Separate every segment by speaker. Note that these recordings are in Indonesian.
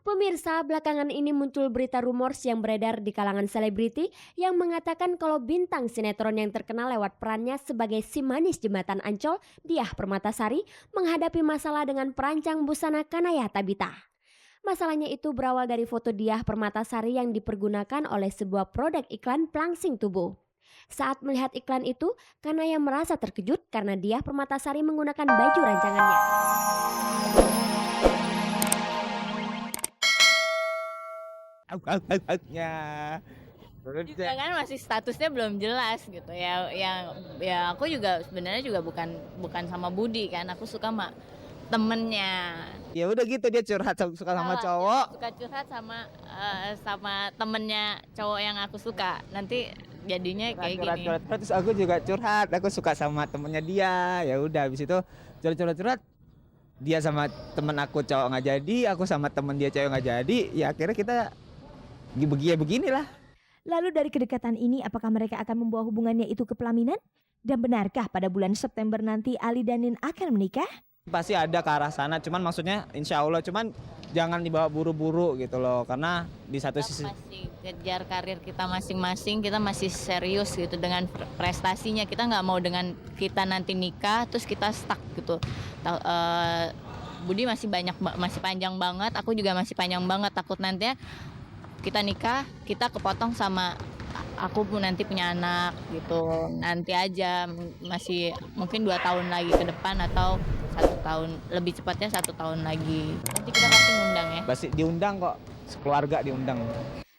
Speaker 1: Pemirsa, belakangan ini muncul berita rumors yang beredar di kalangan selebriti yang mengatakan kalau bintang sinetron yang terkenal lewat perannya sebagai si manis jembatan Ancol, Diah Permatasari, menghadapi masalah dengan perancang busana Kanaya Tabita. Masalahnya itu berawal dari foto Diah Permatasari yang dipergunakan oleh sebuah produk iklan pelangsing tubuh. Saat melihat iklan itu, Kanaya merasa terkejut karena Diah Permatasari menggunakan baju rancangannya.
Speaker 2: Ya.
Speaker 3: Juga kan masih statusnya belum jelas gitu ya. Ya aku juga sebenarnya juga bukan sama Budi kan. Aku suka sama temennya.
Speaker 2: Ya udah gitu dia curhat suka sama cowok.
Speaker 3: Suka curhat sama temennya cowok yang aku suka. Nanti jadinya kayak gini.
Speaker 2: Curhat. Terus aku juga curhat, aku suka sama temennya dia. Ya udah habis itu curhat. Dia sama temen aku cowok nggak jadi, aku sama temen dia cewek nggak jadi. Ya akhirnya kita beginilah.
Speaker 4: Lalu dari kedekatan ini apakah mereka akan membawa hubungannya itu ke pelaminan? Dan benarkah pada bulan September nanti Ali dan Nin akan menikah?
Speaker 2: Pasti ada ke arah sana, cuman maksudnya insya Allah, cuman jangan dibawa buru-buru gitu loh. Karena di satu
Speaker 3: Kita
Speaker 2: sisi
Speaker 3: masih kejar karir kita masing-masing, kita masih serius gitu dengan prestasinya. Kita nggak mau dengan kita nanti nikah terus kita stuck gitu. Budi masih panjang banget, aku juga masih panjang banget. Takut nantinya kita nikah, kita kepotong sama aku pun nanti punya anak gitu. Nanti aja masih mungkin 2 tahun lagi ke depan atau 1 tahun, lebih cepatnya 1 tahun lagi. Nanti kita pasti ngundang ya.
Speaker 2: pasti diundang kok, sekeluarga diundang.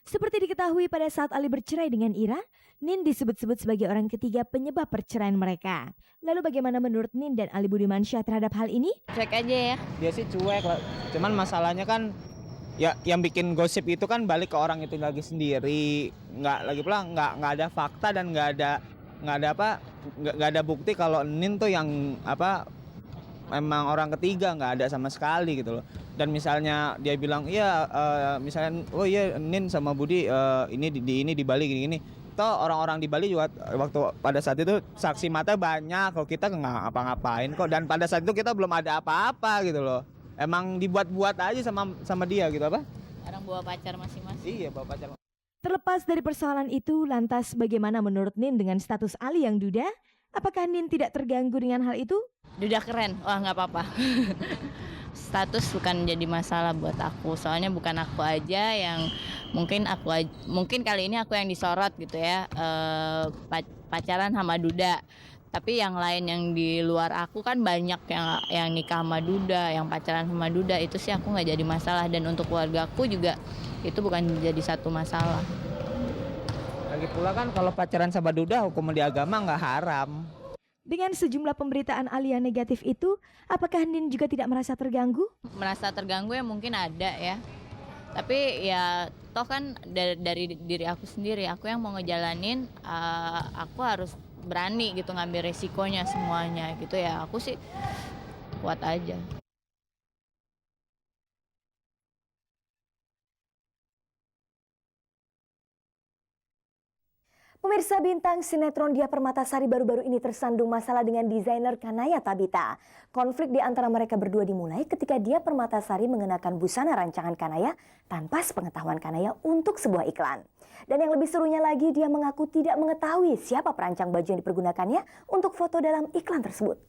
Speaker 4: Seperti diketahui pada saat Ali bercerai dengan Ira, Nin disebut-sebut sebagai orang ketiga penyebab perceraian mereka. Lalu bagaimana menurut Nin dan Ali Budimansyah terhadap hal ini?
Speaker 3: Cuek aja ya.
Speaker 2: Dia sih cuek lah, cuman masalahnya kan ya yang bikin gosip itu kan balik ke orang itu lagi sendiri. Lagi pula nggak ada fakta dan nggak ada bukti kalau Nin tuh yang memang orang ketiga, nggak ada sama sekali gitu loh. Dan misalnya dia bilang misalnya oh iya Nin sama Budi ini di Bali gini. Toh orang-orang di Bali juga waktu pada saat itu saksi mata banyak, kalau kita nggak ngapa-ngapain kok. Dan pada saat itu kita belum ada apa-apa gitu loh. Emang dibuat-buat aja sama dia gitu apa?
Speaker 3: Orang bawa pacar masing-masing.
Speaker 2: Iya, bawa pacar.
Speaker 4: Terlepas dari persoalan itu, lantas bagaimana menurut Nin dengan status Ali yang duda? Apakah Nin tidak terganggu dengan hal itu?
Speaker 3: Duda keren, wah nggak apa-apa. Status bukan jadi masalah buat aku, soalnya bukan aku aja yang mungkin kali ini aku yang disorot gitu ya, pacaran sama duda. Tapi yang lain yang di luar aku kan banyak yang nikah sama duda, yang pacaran sama duda, itu sih aku nggak jadi masalah. Dan untuk keluarga aku juga itu bukan jadi satu masalah.
Speaker 2: Lagi pula kan kalau pacaran sama duda hukum di agama nggak haram.
Speaker 4: Dengan sejumlah pemberitaan Ali yang negatif itu, apakah Nin juga tidak merasa terganggu?
Speaker 3: Merasa terganggu ya mungkin ada ya. Tapi ya toh kan dari diri aku sendiri, aku yang mau ngejalanin, aku harus berani gitu ngambil resikonya semuanya gitu ya. Aku sih kuat aja.
Speaker 5: Pemirsa, bintang sinetron Diah Permatasari baru-baru ini tersandung masalah dengan desainer Kanaya Tabita. Konflik di antara mereka berdua dimulai ketika Diah Permatasari mengenakan busana rancangan Kanaya tanpa sepengetahuan Kanaya untuk sebuah iklan. Dan yang lebih serunya lagi, dia mengaku tidak mengetahui siapa perancang baju yang dipergunakannya untuk foto dalam iklan tersebut.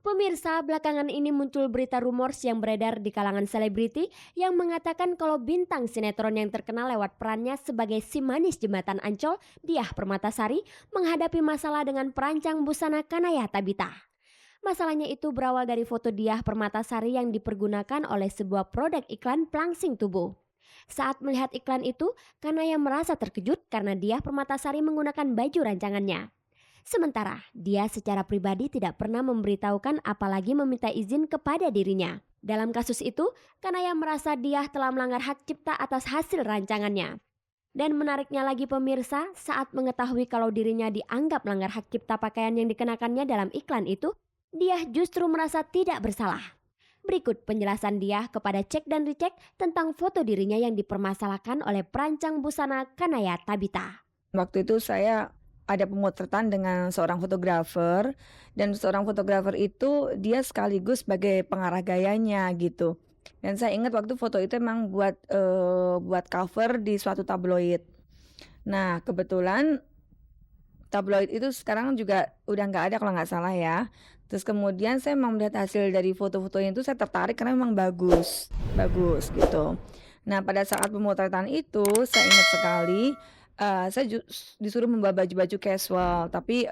Speaker 1: Pemirsa, belakangan ini muncul berita rumors yang beredar di kalangan selebriti yang mengatakan kalau bintang sinetron yang terkenal lewat perannya sebagai si manis jembatan Ancol, Diah Permatasari, menghadapi masalah dengan perancang busana Kanaya Tabita. Masalahnya itu berawal dari foto Diah Permatasari yang dipergunakan oleh sebuah produk iklan pelangsing tubuh. Saat melihat iklan itu, Kanaya merasa terkejut karena Diah Permatasari menggunakan baju rancangannya. Sementara dia secara pribadi tidak pernah memberitahukan apalagi meminta izin kepada dirinya. Dalam kasus itu, Kanaya merasa Diah telah melanggar hak cipta atas hasil rancangannya. Dan menariknya lagi pemirsa, saat mengetahui kalau dirinya dianggap melanggar hak cipta pakaian yang dikenakannya dalam iklan itu, Diah justru merasa tidak bersalah. Berikut penjelasan Diah kepada Cek dan Recheck tentang foto dirinya yang dipermasalahkan oleh perancang busana Kanaya Tabita.
Speaker 6: Waktu itu saya ada pemotretan dengan seorang fotografer, dan seorang fotografer itu dia sekaligus sebagai pengarah gayanya gitu. Dan saya ingat waktu foto itu emang buat cover di suatu tabloid. Nah, kebetulan tabloid itu sekarang juga udah nggak ada kalau nggak salah ya. Terus kemudian saya memang melihat hasil dari foto-fotonya itu, saya tertarik karena memang bagus gitu. Nah, pada saat pemotretan itu saya ingat sekali, saya disuruh membawa baju-baju casual, tapi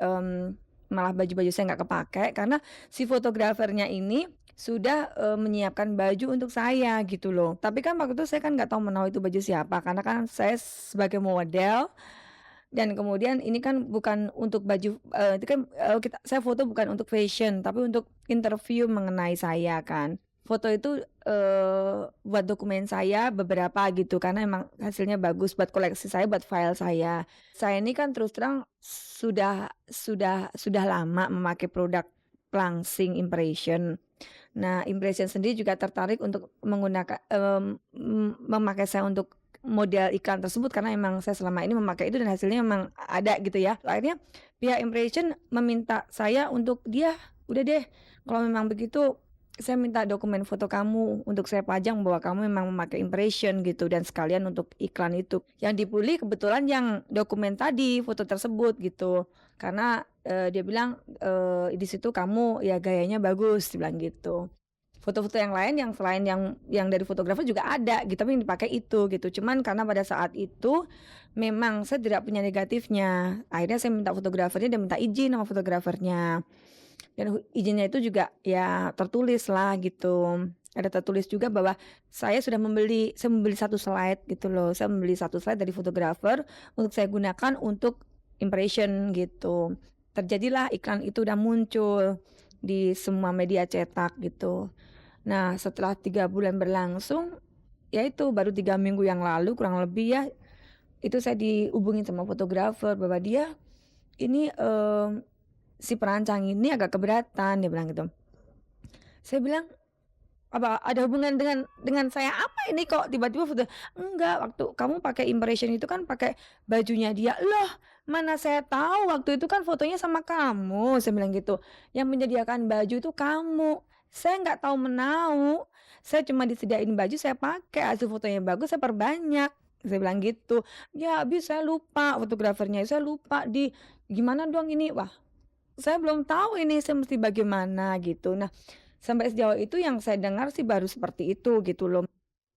Speaker 6: malah baju-baju saya nggak kepake karena si fotografernya ini sudah menyiapkan baju untuk saya gitu loh. Tapi kan waktu itu saya kan nggak tahu menahu itu baju siapa, karena kan saya sebagai model, dan kemudian ini kan bukan untuk baju, itu kan saya foto bukan untuk fashion, tapi untuk interview mengenai saya kan. Foto itu buat dokumen saya beberapa gitu, karena emang hasilnya bagus buat koleksi saya, buat file saya. Saya ini kan terus terang sudah lama memakai produk Plangsing Impression. Nah, Impression sendiri juga tertarik untuk menggunakan memakai saya untuk model iklan tersebut, karena emang saya selama ini memakai itu dan hasilnya memang ada gitu ya. Akhirnya pihak Impression meminta saya untuk, udah deh kalau memang begitu saya minta dokumen foto kamu untuk saya pajang bahwa kamu memang memakai Impression gitu, dan sekalian untuk iklan itu. Yang dipilih kebetulan yang dokumen tadi, foto tersebut gitu. Karena dia bilang di situ kamu ya gayanya bagus, dia bilang gitu. Foto-foto yang lain yang selain yang dari fotografer juga ada gitu, tapi yang dipakai itu gitu. Cuman karena pada saat itu memang saya tidak punya negatifnya, akhirnya saya minta fotografernya dan minta izin sama fotografernya. Dan izinnya itu juga ya tertulis lah gitu. Ada tertulis juga bahwa saya membeli satu slide gitu loh. Saya membeli satu slide dari fotografer untuk saya gunakan untuk Impression gitu. Terjadilah iklan itu udah muncul di semua media cetak gitu. Nah, setelah 3 bulan berlangsung, ya itu baru 3 minggu yang lalu kurang lebih ya, itu saya dihubungin sama fotografer bahwa dia ini si perancang ini agak keberatan, dia bilang gitu. Saya bilang, apa ada hubungan dengan saya apa ini kok tiba-tiba foto? Enggak, waktu kamu pakai Impression itu kan pakai bajunya dia. Loh, mana saya tahu waktu itu kan fotonya sama kamu, saya bilang gitu. Yang menyediakan baju itu kamu. Saya nggak tahu menahu. Saya cuma disediain baju, saya pakai, hasil fotonya bagus, saya perbanyak. Saya bilang gitu. Ya habis saya lupa, fotografernya saya lupa gimana dong ini. Wah, saya belum tahu ini saya mesti bagaimana gitu. Nah, sampai sejauh itu yang saya dengar sih baru seperti itu gitu loh.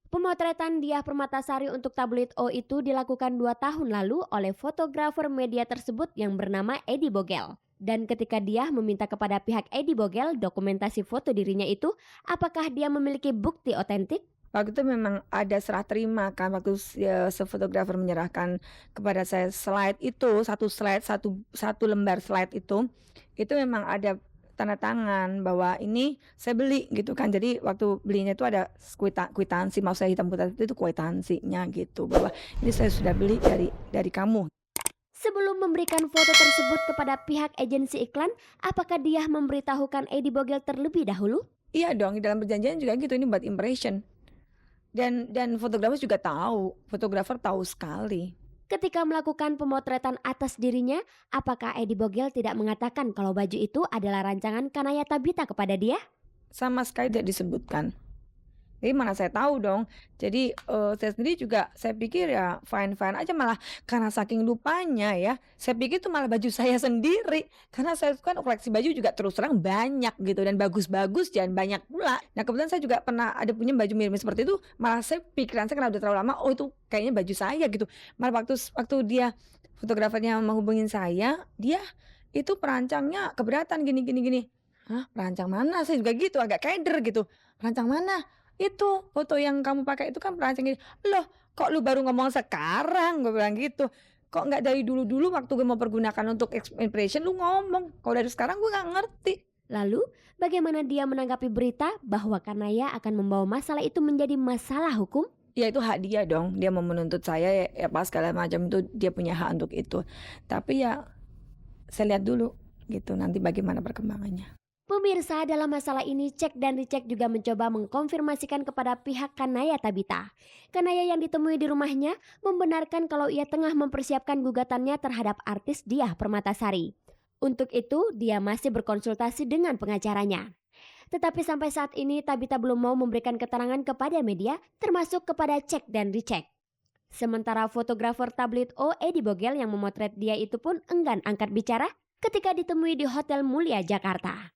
Speaker 1: Pemotretan Diah Permatasari untuk tabloid O itu dilakukan 2 tahun lalu oleh fotografer media tersebut yang bernama Edi Bogel. Dan ketika Diah meminta kepada pihak Edi Bogel dokumentasi foto dirinya itu, apakah dia memiliki bukti otentik?
Speaker 6: Waktu itu memang ada serah terima kan, waktu fotografer menyerahkan kepada saya slide itu, satu lembar slide itu memang ada tanda tangan bahwa ini saya beli gitu kan. Jadi waktu belinya itu ada kwitansi, mau saya hitam putih itu kwitansinya gitu, bahwa ini saya sudah beli dari kamu.
Speaker 1: Sebelum memberikan foto tersebut kepada pihak agensi iklan, apakah Diah memberitahukan Edi Bogel terlebih dahulu?
Speaker 6: Iya dong, di dalam perjanjian juga gitu, ini buat Impression. Dan fotografer juga tahu, fotografer tahu sekali.
Speaker 1: Ketika melakukan pemotretan atas dirinya, apakah Edi Bogel tidak mengatakan kalau baju itu adalah rancangan Kanaya Tabita kepada dia?
Speaker 6: Sama sekali tidak disebutkan. Jadi mana saya tahu dong. Jadi saya sendiri juga saya pikir ya fine-fine aja, malah karena saking lupanya ya. Saya pikir itu malah baju saya sendiri. Karena saya kan koleksi baju juga terus terang banyak gitu, dan bagus-bagus dan banyak pula. Nah, kebetulan saya juga pernah ada punya baju mirip seperti itu. Malah pikiran saya karena udah terlalu lama, oh itu kayaknya baju saya gitu. Malah waktu dia fotografernya menghubungin saya, dia itu perancangnya keberatan gini. Hah, perancang mana? Saya juga gitu, agak keder gitu. Perancang mana? Itu foto yang kamu pakai itu kan perancang ini. Loh, kok lu baru ngomong sekarang? Gue bilang gitu. Kok nggak dari dulu waktu gue mau pergunakan untuk Impression lu ngomong? Kalau dari sekarang gue nggak ngerti.
Speaker 1: Lalu, bagaimana dia menanggapi berita bahwa Kanaya akan membawa masalah itu menjadi masalah hukum?
Speaker 6: Ya itu hak dia dong. Dia mau menuntut saya ya pas segala macam itu dia punya hak untuk itu. Tapi ya saya lihat dulu gitu nanti bagaimana perkembangannya.
Speaker 1: Pemirsa, dalam masalah ini cek dan dicek juga mencoba mengkonfirmasikan kepada pihak Kanaya Tabita. Kanaya yang ditemui di rumahnya membenarkan kalau ia tengah mempersiapkan gugatannya terhadap artis Diah Permatasari. Untuk itu, dia masih berkonsultasi dengan pengacaranya. Tetapi sampai saat ini Tabita belum mau memberikan keterangan kepada media, termasuk kepada cek dan dicek. Sementara fotografer tabloid O Edi Bogel yang memotret dia itu pun enggan angkat bicara ketika ditemui di Hotel Mulia Jakarta.